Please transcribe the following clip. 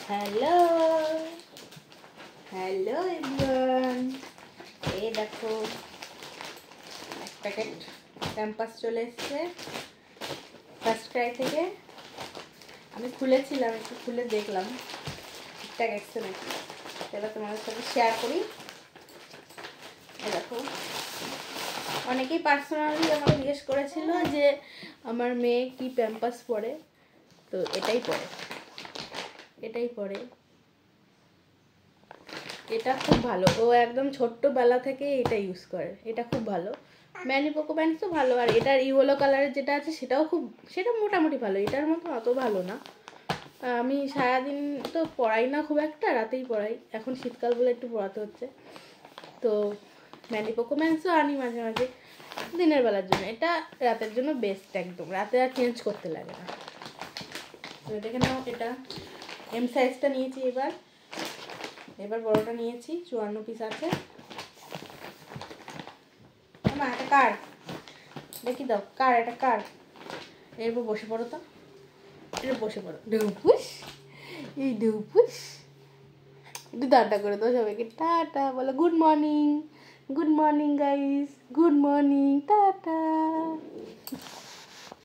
Hello hello everyone, এই দেখো এক প্যাকেট ক্যাম্পাস চলে এসছে ফার্স্ট ক্রাই থেকে। আমি খুলেছিলাম, একটু খুলে দেখলাম ঠিকঠাক এসছে নাকি, এবার তোমাদের সাথে শেয়ার করি। এই দেখো, অনেকেই পার্সোনালি আমাকে জিজ্ঞেস করেছিল যে আমার মেয়ে কি প্যাম্পাস পরে, তো এটাই পরে। এটা খুব ভালো, ও একদম ছোট্টবেলা থেকে এটা ইউজ করে, এটা খুব ভালো। ম্যানি পোকো প্যান্টসও ভালো, আর এটার ইয়েলো কালারের যেটা আছে সেটা মোটামুটি ভালো, এটার মতো অত ভালো না। আমি সারাদিন তো পড়াই না খুব একটা, রাতেই পড়াই, এখন শীতকাল বলে একটু পড়াতে হচ্ছে। তো ম্যানি পোকো প্যান্টসও আনি মাঝে মাঝে দিনের বেলার জন্য, এটা রাতের জন্য বেস্ট, একদম রাতে আর চেঞ্জ করতে লাগে না। তো দেখে নাও, এটা এম সাইজটা নিয়েছি, এবার বড়টা নিয়েছি, 54 পিস আছে। মা এটা কার দেখি দাও, কার এটা কার? এরপর বসে পড়ো, তো এটা বসে পড়ো। ডুপুস, এই ডুপুস, একটু টাটা করে দাও সবাইকে, টাটা বলো, good morning guys, good morning, tata.